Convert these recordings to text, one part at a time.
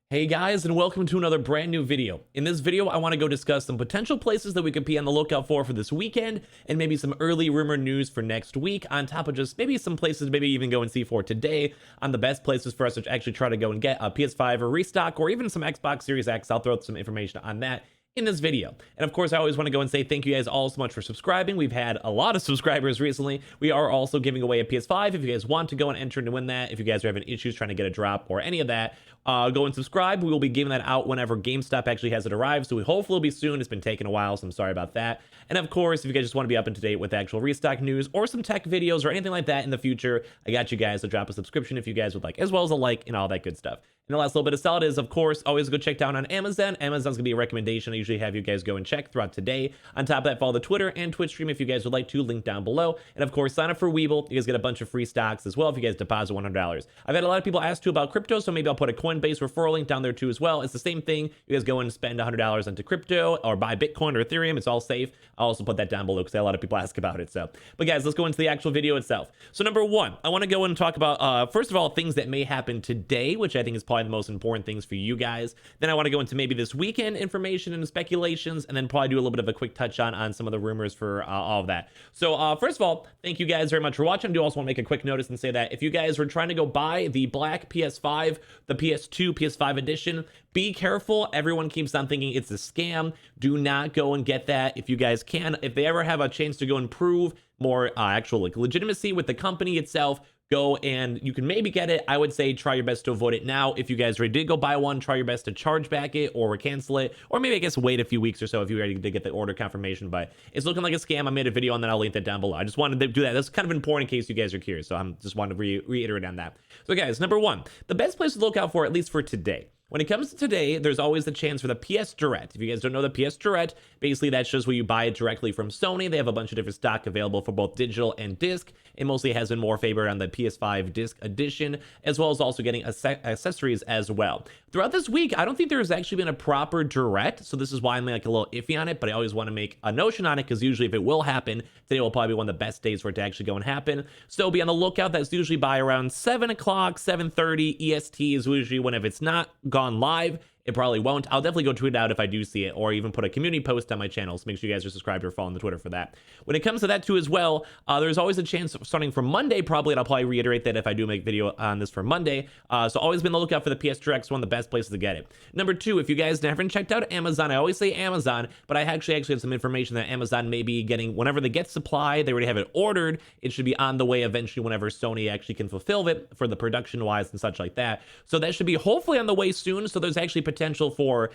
Hey guys, and welcome to another brand new video. In this video, I want to go discuss some potential places that we could be on the lookout for this weekend, and maybe some early rumor news for next week, on top of just maybe some places maybe even go and see for today on the best places for us to actually try to go and get a PS5 or restock, or even some Xbox Series X. I'll throw out some information on that in this video. And of course, I always want to go and say thank you guys all so much for subscribing. We've had a lot of subscribers recently. We are also giving away a PS5 if you guys want to go and enter to win that. If you guys are having issues trying to get a drop or any of that, go and subscribe. We will be giving that out whenever GameStop actually has it arrived, so we hopefully it'll be soon. It's been taking a while, so I'm sorry about that. And of course, if you guys just want to be up to date with actual restock news or some tech videos or anything like that in the future, I got you guys. So drop a subscription if you guys would like, as well as a like and all that good stuff. And the last little bit of solid is, of course, always go check down on Amazon. Amazon's gonna be a recommendation I usually have you guys go and check throughout today. On top of that, follow the Twitter and Twitch stream if you guys would like to, link down below. And of course, sign up for Weeble. You guys get a bunch of free stocks as well if you guys deposit $100. I've had a lot of people ask too about crypto, so maybe I'll put a Coinbase referral link down there too as well. It's the same thing. You guys go and spend $100 into crypto or buy Bitcoin or Ethereum. It's all safe. I'll also put that down below because a lot of people ask about it. So, but guys, let's go into the actual video itself. So number one, I want to go and talk about, first of all, things that may happen today, which I think is probably the most important things for you guys. Then I want to go into maybe this weekend information and speculations, and then probably do a little bit of a quick touch on some of the rumors for all of that. So first of all, thank you guys very much for watching. I do also want to make a quick notice and say that if you guys were trying to go buy the black PS5, the PS2, PS5 edition, be careful. Everyone keeps on thinking it's a scam. Do not go and get that. If you guys can, if they ever have a chance to go and prove more actual legitimacy with the company itself, go and you can maybe get it. I would say try your best to avoid it now. If you guys already did go buy one, try your best to charge back it or cancel it, or maybe I guess wait a few weeks or so if you already did get the order confirmation. But it's looking like a scam. I made a video on that. I'll link that down below. I just wanted to do that. That's kind of important in case you guys are curious. So I'm just wanted to reiterate on that. So guys, number one, the best place to look out for, at least for today. When it comes to today, there's always the chance for the PS Direct. If you guys don't know the PS Direct, basically that's just where you buy it directly from Sony. They have a bunch of different stock available for both digital and disc. It mostly has been more favored on the PS5 Disc Edition, as well as also getting accessories as well. Throughout this week, I don't think there's actually been a proper Direct, so this is why I'm like a little iffy on it, but I always want to make a notion on it, because usually if it will happen, today will probably be one of the best days for it to actually go and happen. So be on the lookout. That's usually by around 7 o'clock, 7:30 EST is usually when, if it's not gone live, it probably won't. I'll definitely go tweet it out if I do see it, or even put a community post on my channel, so make sure you guys are subscribed or following the Twitter for that. When it comes to that too as well, there's always a chance starting from Monday probably, and I'll probably reiterate that if I do make video on this for Monday. So always be on the lookout for the PS Direct. It's one of the best places to get it. Number two, if you guys haven't checked out Amazon, I always say Amazon, but I actually have some information that Amazon may be getting, whenever they get supply, they already have it ordered. It should be on the way eventually whenever Sony actually can fulfill it for the production wise and such like that. So that should be hopefully on the way soon. So there's actually potential for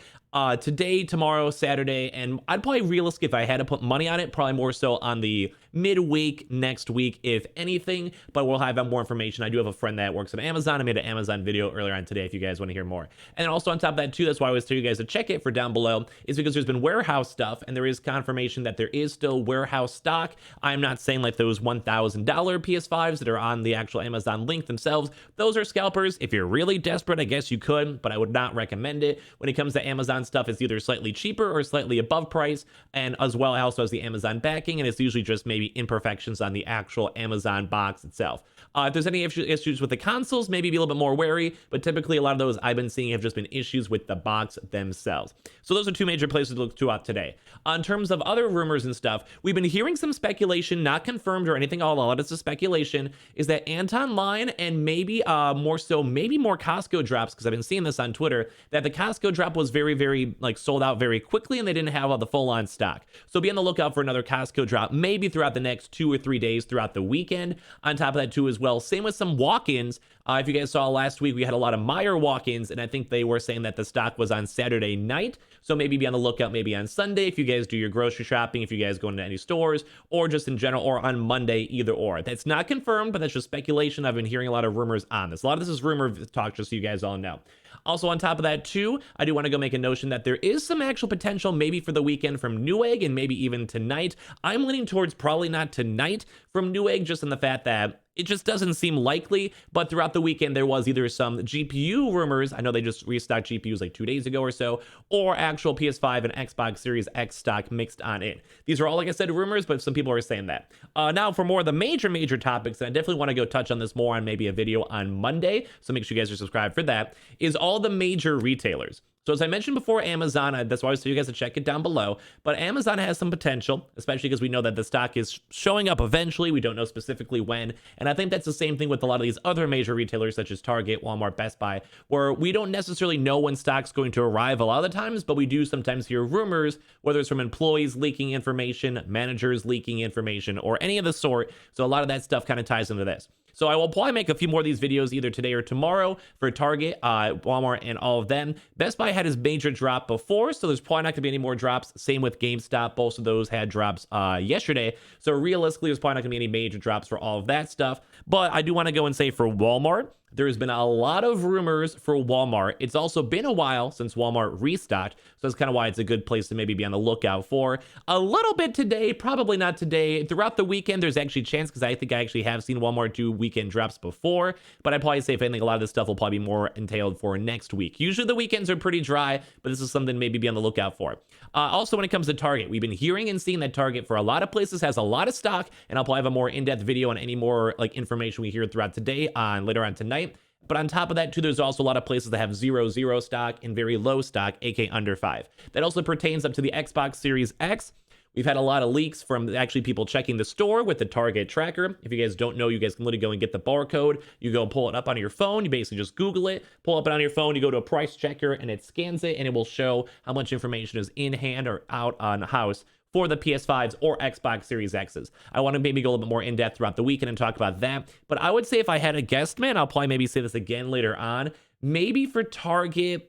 today, tomorrow, Saturday, and I'd probably realistic if I had to put money on it, probably more so on the midweek next week, if anything, but we'll have more information. I do have a friend that works at Amazon. I made an Amazon video earlier on today if you guys want to hear more. And also on top of that too, that's why I always tell you guys to check it for down below, is because there's been warehouse stuff, and there is confirmation that there is still warehouse stock. I'm not saying like those $1,000 PS5s that are on the actual Amazon link themselves. Those are scalpers. If you're really desperate, I guess you could, but I would not recommend it. When it comes to Amazon stuff, it's either slightly cheaper or slightly above price, and as well also has the Amazon backing, and it's usually just maybe imperfections on the actual Amazon box itself. If there's any issues with the consoles, maybe be a little bit more wary, but typically a lot of those I've been seeing have just been issues with the box themselves. So those are two major places to look to out today. In terms of other rumors and stuff, we've been hearing some speculation, not confirmed or anything, all a lot of speculation, is that Anton Line and maybe more so, maybe more Costco drops, because I've been seeing this on Twitter, that the Costco drop was very like sold out very quickly, and they didn't have all the full-on stock. So be on the lookout for another Costco drop, maybe throughout the next 2 or 3 days throughout the weekend. On top of that too as well, same with some walk-ins. If you guys saw last week, we had a lot of Meijer walk-ins, and I think they were saying that the stock was on Saturday night. So maybe be on the lookout maybe on Sunday if you guys do your grocery shopping, if you guys go into any stores, or just in general, or on Monday, either or. That's not confirmed, but that's just speculation. I've been hearing a lot of rumors on this. A lot of this is rumor talk, just so you guys all know. Also on top of that too, I do want to go make a notion that there is some actual potential maybe for the weekend from Newegg, and maybe even tonight. I'm leaning towards probably not tonight from Newegg, just in the fact that It just doesn't seem likely, but throughout the weekend, there was either some GPU rumors, I know they just restocked GPUs like 2 days ago or so, or actual PS5 and Xbox Series X stock mixed on it. These are all, like I said, rumors, but some people are saying that. Now, for more of the major topics, and I definitely want to go touch on this more on maybe a video on Monday, so make sure you guys are subscribed for that, is all the major retailers. So as I mentioned before, Amazon, that's why I always tell you guys to check it down below, but Amazon has some potential, especially because we know that the stock is showing up eventually. We don't know specifically when, and I think that's the same thing with a lot of these other major retailers such as Target, Walmart, Best Buy, where we don't necessarily know when stock's going to arrive a lot of the times, but we do sometimes hear rumors, whether it's from employees leaking information, managers leaking information, or any of the sort. So a lot of that stuff kind of ties into this. So I will probably make a few more of these videos either today or tomorrow for Target, Walmart, and all of them. Best Buy had his major drop before, so there's probably not going to be any more drops. Same with GameStop. Both of those had drops yesterday. So realistically, there's probably not going to be any major drops for all of that stuff. But I do want to go and say for Walmart, there's been a lot of rumors for Walmart. It's also been a while since Walmart restocked, so that's kind of why it's a good place to maybe be on the lookout for. A little bit today, probably not today. Throughout the weekend, there's actually a chance, because I think I actually have seen Walmart do weekend drops before, but I'd probably say if anything, a lot of this stuff will probably be more entailed for next week. Usually the weekends are pretty dry, but this is something to maybe be on the lookout for. Also, when it comes to Target, we've been hearing and seeing that Target for a lot of places has a lot of stock, and I'll probably have a more in-depth video on any more like information we hear throughout today on later on tonight. But on top of that, too, there's also a lot of places that have 0 stock and very low stock, aka under 5. That also pertains up to the Xbox Series X. We've had a lot of leaks from actually people checking the store with the Target tracker. If you guys don't know, you guys can literally go and get the barcode. You go pull it up on your phone. You basically just Google it, pull up it on your phone. You go to a price checker and it scans it, and it will show how much information is in hand or out on house for the PS5s or Xbox Series X's. I want to maybe go a little bit more in depth throughout the weekend and talk about that. But I would say if I had a guess, man, I'll probably maybe say this again later on. Maybe for Target,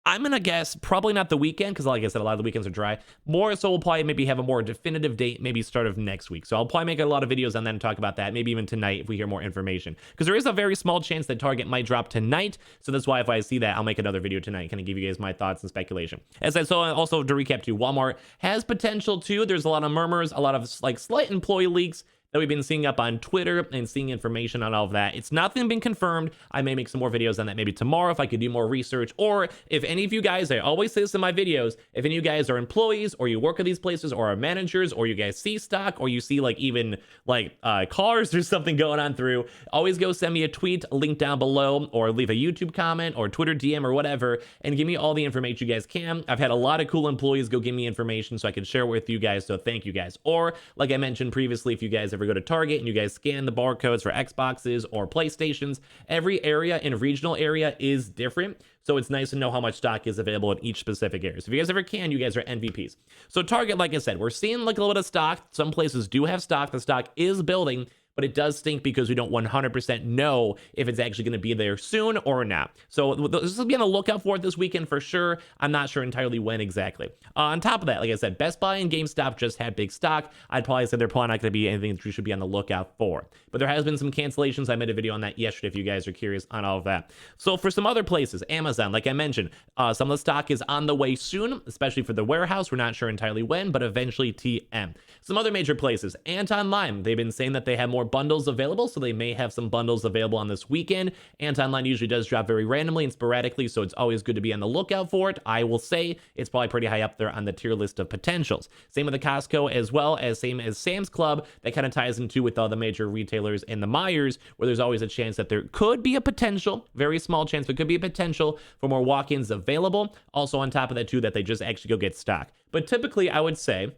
I'm going to guess probably not the weekend, because like I said, a lot of the weekends are dry. More so we'll probably maybe have a more definitive date, maybe start of next week. So I'll probably make a lot of videos on that and talk about that, maybe even tonight if we hear more information. Because there is a very small chance that Target might drop tonight. So that's why if I see that, I'll make another video tonight, kind of give you guys my thoughts and speculation. As I saw, also to recap too, Walmart has potential too. There's a lot of murmurs, a lot of like slight employee leaks that we've been seeing up on Twitter and seeing information on all of that. It's nothing been confirmed. I may make some more videos on that maybe tomorrow if I could do more research, or if any of you guys, I always say this in my videos, if any of you guys are employees or you work at these places or are managers, or you guys see stock, or you see like even like cars, there's something going on through, always go send me a tweet, a link down below, or leave a YouTube comment or Twitter DM or whatever, and give me all the information you guys can. I've had a lot of cool employees go give me information so I can share it with you guys, so thank you guys. Or like I mentioned previously, if you guys ever go to Target and you guys scan the barcodes for Xboxes or PlayStations, every area in a regional area is different. So it's nice to know how much stock is available in each specific area. So if you guys ever can, you guys are MVPs. So Target, like I said, we're seeing like a little bit of stock. Some places do have stock. The stock is building, but it does stink because we don't 100% know if it's actually going to be there soon or not. So this will be on the lookout for it this weekend for sure. I'm not sure entirely when exactly. On top of that, like I said, Best Buy and GameStop just had big stock. I'd probably say they're probably not going to be anything that you should be on the lookout for. But there has been some cancellations. I made a video on that yesterday if you guys are curious on all of that. So for some other places, Amazon, like I mentioned, some of the stock is on the way soon, especially for the warehouse. We're not sure entirely when, but eventually TM. Some other major places, Anton Lime, they've been saying that they have more bundles available, so they may have some bundles available on this weekend. Anton Line usually does drop very randomly and sporadically, so it's always good to be on the lookout for it. I will say it's probably pretty high up there on the tier list of potentials. Same with the Costco, as well as same as Sam's Club. That kind of ties into with all the major retailers and the Myers, where there's always a chance that there could be a potential, very small chance, but could be a potential for more walk-ins available. Also on top of that too, that they just actually go get stock. But typically I would say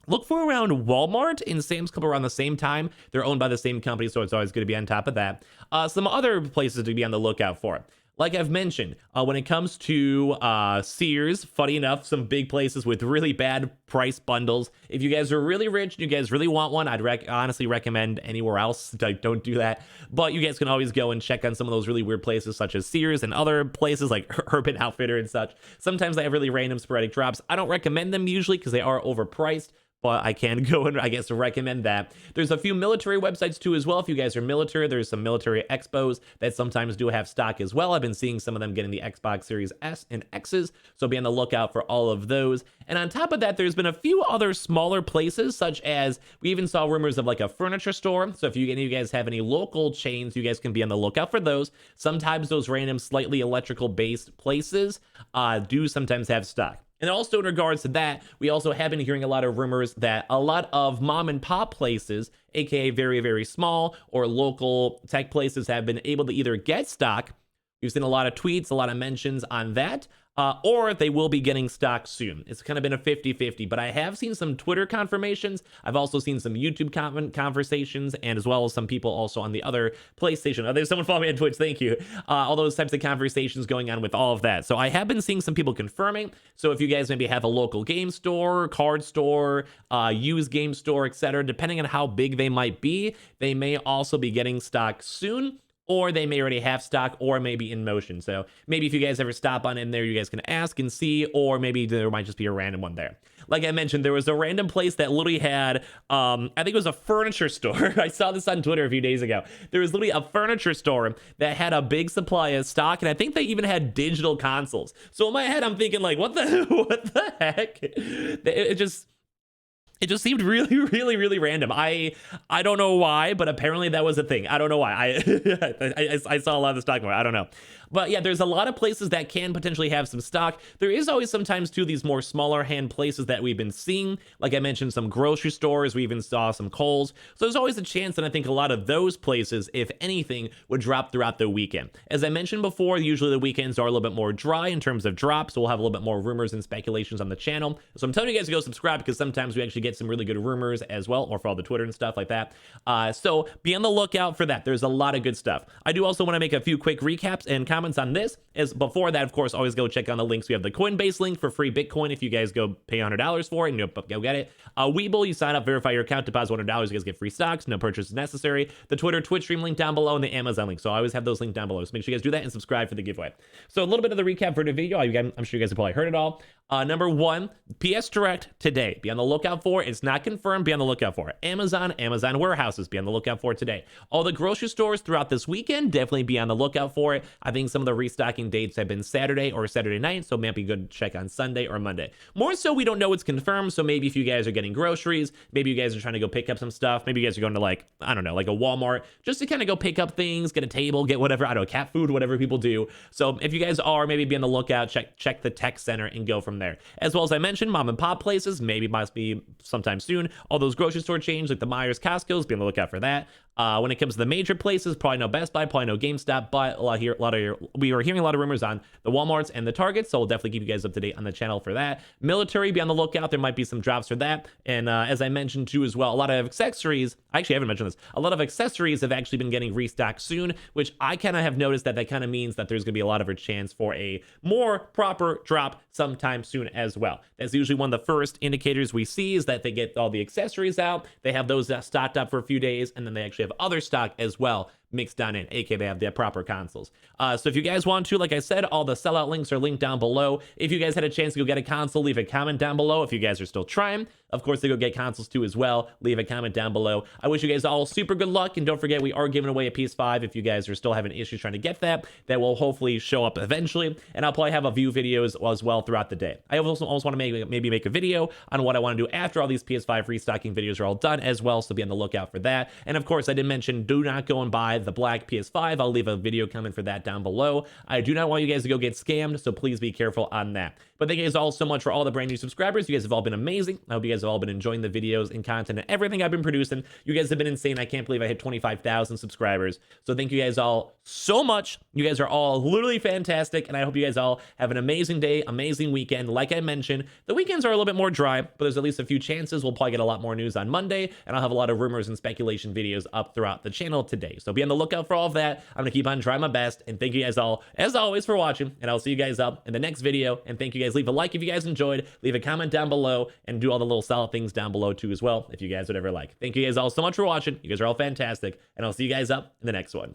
look for around Walmart and Sam's Club around the same time. They're owned by the same company, so it's always going to be on top of that. Some other places to be on the lookout for. Like I've mentioned, when it comes to Sears, funny enough, some big places with really bad price bundles. If you guys are really rich and you guys really want one, I'd honestly recommend anywhere else. Don't do that. But you guys can always go and check on some of those really weird places such as Sears and other places like Urban Outfitter and such. Sometimes they have really random sporadic drops. I don't recommend them usually because they are overpriced. but I can go and I guess recommend that. There's a few military websites too as well. If you guys are military, there's some military expos that sometimes do have stock as well. I've been seeing some of them getting the Xbox Series S and X's, so be on the lookout for all of those. And on top of that, there's been a few other smaller places, such as we even saw rumors of like a furniture store. So if any of you guys have any local chains, you guys can be on the lookout for those. Sometimes those random slightly electrical based places do sometimes have stock. And also in regards to that, we also have been hearing a lot of rumors that a lot of mom and pop places, aka very, very small or local tech places, have been able to either get stock. We've seen a lot of tweets, a lot of mentions on that, or they will be getting stock soon. It's kind of been a 50-50, but I have seen some Twitter confirmations. I've also seen some YouTube conversations, and as well as some people also on the other PlayStation. Oh, there's someone following me on Twitch, thank you. All those types of conversations going on with all of that. So I have been seeing some people confirming. So if you guys maybe have a local game store, card store, used game store, etc., depending on how big they might be, they may also be getting stock soon, or they may already have stock, or maybe in motion. So maybe if you guys ever stop on in there, you guys can ask and see, or maybe there might just be a random one there. Like I mentioned, there was a random place that literally had, I think it was a furniture store. I saw this on Twitter a few days ago. There was literally a furniture store that had a big supply of stock, and I think they even had digital consoles. So in my head, I'm thinking like, what the heck? It just seemed really, really, really random. I don't know why, but apparently that was a thing. I don't know why. I saw a lot of the stock more. I don't know. But yeah, there's a lot of places that can potentially have some stock. There is always sometimes too these more smaller hand places that we've been seeing. Like I mentioned, some grocery stores. We even saw some Kohl's. So there's always a chance that I think a lot of those places, if anything, would drop throughout the weekend. As I mentioned before, usually the weekends are a little bit more dry in terms of drops. So we'll have a little bit more rumors and speculations on the channel. So I'm telling you guys to go subscribe, because sometimes we actually get some really good rumors as well, or for all the Twitter and stuff like that. So be on the lookout for that. There's a lot of good stuff. I do also want to make a few quick recaps and comments on this. As before that, of course, always go check on the links. We have the Coinbase link for free Bitcoin if you guys go pay $100 for it and go get it. Webull, you sign up, verify your account, deposit $100, you guys get free stocks. No purchase is necessary. The Twitter, Twitch stream link down below, and the Amazon link. So I always have those linked down below. So make sure you guys do that and subscribe for the giveaway. So a little bit of the recap for the video. I'm sure you guys have probably heard it all. Number one, PS Direct today. Be on the lookout for it. It's not confirmed. Be on the lookout for it. Amazon warehouses. Be on the lookout for it today. All the grocery stores throughout this weekend, definitely be on the lookout for it. I think some of the restocking dates have been Saturday or Saturday night, so it might be good to check on Sunday or Monday. More so, we don't know what's confirmed, so maybe if you guys are getting groceries, maybe you guys are trying to go pick up some stuff, maybe you guys are going to like, I don't know, like a Walmart, just to kind of go pick up things, get a table, get whatever, I don't know, cat food, whatever people do. So if you guys are, maybe be on the lookout, check the tech center and go from there. As well as I mentioned, mom and pop places, maybe must be sometime soon. All those grocery store chains like the Myers, Costco's, be on the lookout for that. When it comes to the major places, probably no Best Buy, probably no GameStop, but we are hearing a lot of rumors on the Walmarts and the Targets, so we'll definitely keep you guys up to date on the channel for that. Military, be on the lookout. There might be some drops for that. And as I mentioned too as well, a lot of accessories, actually I haven't mentioned this, a lot of accessories have actually been getting restocked soon, which I kind of have noticed that kind of means that there's going to be a lot of a chance for a more proper drop sometime soon as well. That's usually one of the first indicators we see, is that they get all the accessories out, they have those stocked up for a few days, and then they actually have other stock as well mixed down in, aka they have the proper consoles. So if you guys want to, like I said, all the sellout links are linked down below. If you guys had a chance to go get a console, leave a comment down below. If you guys are still trying, of course, they go get consoles too as well. Leave a comment down below. I wish you guys all super good luck, and don't forget, we are giving away a PS5 if you guys are still having issues trying to get that. That will hopefully show up eventually, and I'll probably have a few videos as well throughout the day. I also want to maybe make a video on what I want to do after all these PS5 restocking videos are all done as well, so be on the lookout for that. And of course, I did mention, do not go and buy the black PS5. I'll leave a video comment for that down below. I do not want you guys to go get scammed, so please be careful on that. But thank you guys all so much for all the brand new subscribers. You guys have all been amazing. I hope you guys have all been enjoying the videos and content and everything I've been producing. You guys have been insane. I can't believe I hit 25,000 subscribers. So thank you guys all so much. You guys are all literally fantastic, and I hope you guys all have an amazing day, amazing weekend. Like I mentioned, the weekends are a little bit more dry, but there's at least a few chances. We'll probably get a lot more news on Monday, and I'll have a lot of rumors and speculation videos up throughout the channel today. So be on the lookout for all of that. I'm gonna keep on trying my best, and thank you guys all, as always, for watching, and I'll see you guys up in the next video. And thank you guys. Leave a like if you guys enjoyed, leave a comment down below, and do all the little solid things down below too as well if you guys would ever like. Thank you guys all so much for watching. You guys are all fantastic, and I'll see you guys up in the next one.